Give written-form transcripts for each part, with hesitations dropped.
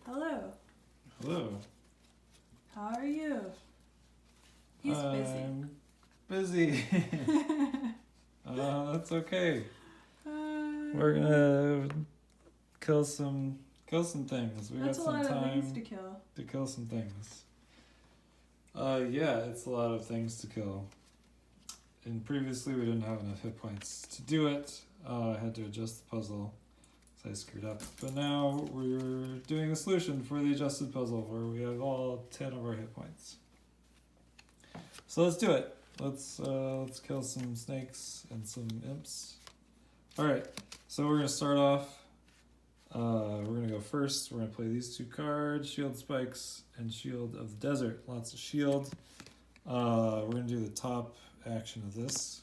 Hello. Hello. How are you? He's busy. I'm busy. That's okay. We're gonna kill some things. We got That's a some lot of time things to kill. to kill some things. Yeah, it's a lot of things to kill. And previously we didn't have enough hit points to do it. I had to adjust the puzzle, so I screwed up. But now we're doing a solution for the adjusted puzzle where we have all 10 of our hit points. So let's do it. Let's kill some snakes and some imps. Alright, so we're gonna start off. We're gonna go first. We're gonna play these two cards, Shield Spikes and Shield of the Desert. Lots of shield. We're gonna do the top action of this.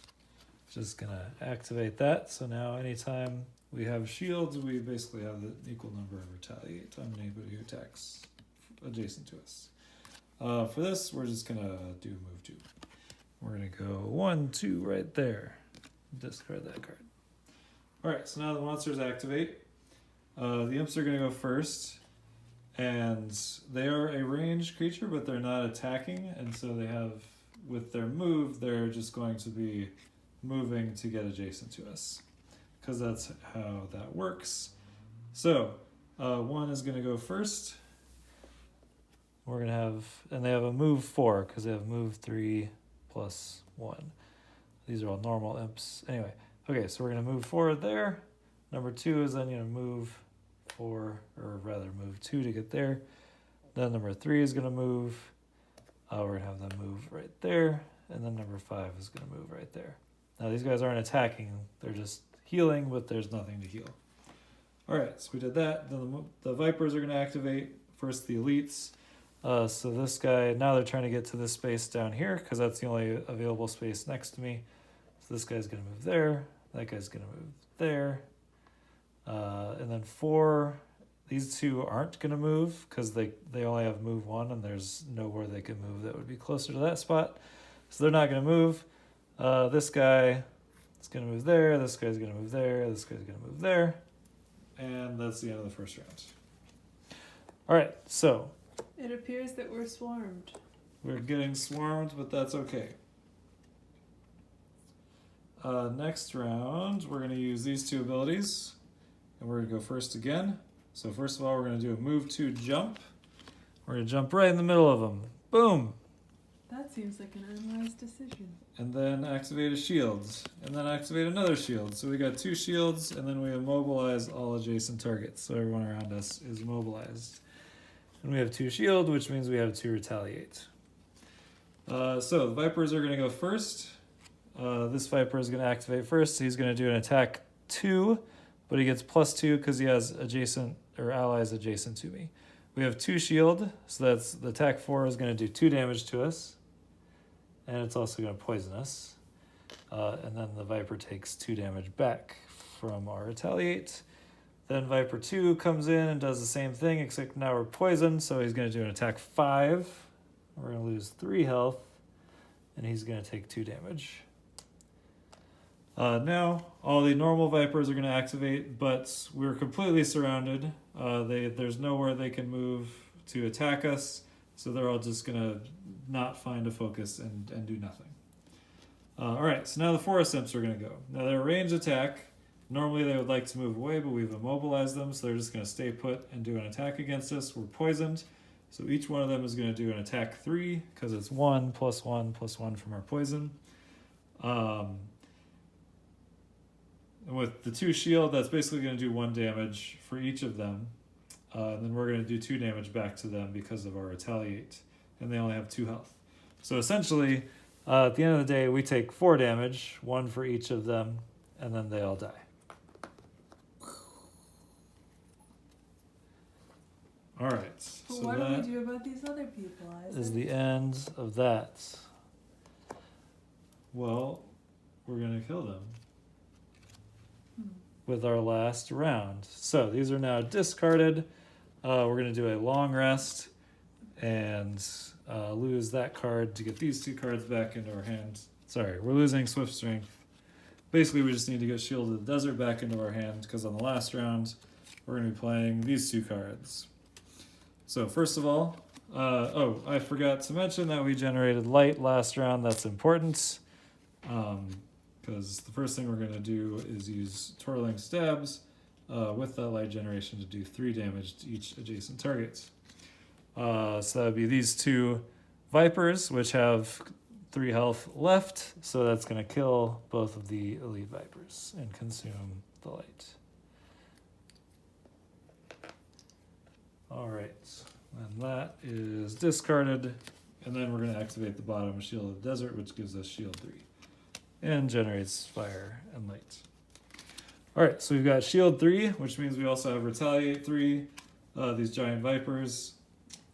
Just gonna activate that. So now anytime we have shields, we basically have the equal number of retaliate on anybody who attacks adjacent to us. For this, we're just gonna do move 2. We're gonna go 1, 2 right there. Discard that card. Alright, so now the monsters activate. The imps are gonna go first. And they are a ranged creature, but they're not attacking, and so they have, with their move, they're just going to be moving to get adjacent to us, because that's how that works. So, 1 is going to go first. We're going to have, and they have a move 4, because they have move 3 plus 1. These are all normal imps. Anyway, okay, so we're going to move forward there. Number 2 is then going to move 4, or rather move 2 to get there. Then number 3 is going to move. We're going to have them move right there. And then number 5 is going to move right there. Now these guys aren't attacking. They're just healing, but there's nothing to heal. Alright, so we did that. Then the Vipers are going to activate. First the Elites. So this guy, now they're trying to get to this space down here, because that's the only available space next to me. So this guy's going to move there. That guy's going to move there. And then 4, these two aren't going to move because they only have move 1 and there's nowhere they can move that would be closer to that spot. So they're not going to move. This guy is going to move there. This guy's going to move there. This guy's going to move there. And that's the end of the first round. All right, so. It appears that we're swarmed. We're getting swarmed, but that's okay. Next round, we're going to use these two abilities. And we're going to go first again. So first of all, we're going to do a move 2 jump. We're going to jump right in the middle of them. Boom! That seems like an unwise decision. And then activate a shield. And then activate another shield. So we got 2 shields, and then we immobilize all adjacent targets. So everyone around us is immobilized. And we have 2 shield, which means we have 2 retaliate. So the Vipers are going to go first. This Viper is going to activate first. So he's going to do an attack 2. But he gets +2 because he has adjacent or allies adjacent to me. We have 2 shield, so that's the attack 4 is going to do 2 damage to us. And it's also going to poison us. And then the Viper takes 2 damage back from our retaliate. Then Viper 2 comes in and does the same thing, except now we're poisoned, so he's going to do an attack 5. We're going to lose 3 health, and he's going to take 2 damage. Now, all the normal Vipers are going to activate, but we're completely surrounded. There's nowhere they can move to attack us, so they're all just going to not find a focus and do nothing. Alright, so now the Forest Imps are going to go. Now they're a ranged attack. Normally they would like to move away, but we've immobilized them, so they're just going to stay put and do an attack against us. We're poisoned, so each one of them is going to do an attack 3, because it's 1 + 1 + 1 from our poison. And with the 2 shield, that's basically going to do 1 damage for each of them. And then we're going to do 2 damage back to them because of our retaliate. And they only have 2 health. So essentially, at the end of the day, we take 4 damage, 1 for each of them, and then they all die. Alright. But so what do that we do about these other people, Isaac? is the end of that. Well, we're going to kill them with our last round. So these are now discarded. We're going to do a long rest and lose that card to get these 2 cards back into our hand. Sorry, we're losing Swift Strength. Basically, we just need to get Shield of the Desert back into our hand, because on the last round, we're going to be playing these 2 cards. So first of all, I forgot to mention that we generated light last round. That's important. Because the first thing we're going to do is use twirling stabs with that light generation to do 3 damage to each adjacent target. So that would be these 2 vipers, which have 3 health left. So that's going to kill both of the elite vipers and consume the light. All right, and that is discarded. And then we're going to activate the bottom Shield of the Desert, which gives us Shield 3. And generates fire and light. All right, so we've got Shield 3, which means we also have Retaliate 3. These giant vipers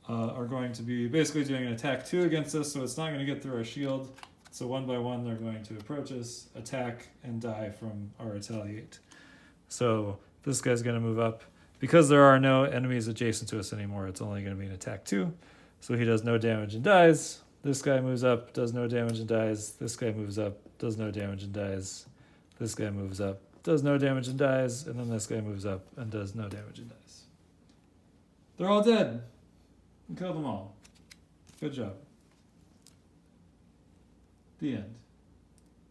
are going to be basically doing an attack 2 against us, so it's not going to get through our shield. So one by one, they're going to approach us, attack, and die from our Retaliate. So this guy's going to move up. Because there are no enemies adjacent to us anymore, it's only going to be an attack 2. So he does no damage and dies. This guy moves up, does no damage and dies. This guy moves up, does no damage and dies. This guy moves up, does no damage and dies. And then this guy moves up and does no damage and dies. They're all dead. We killed them all. Good job. The end.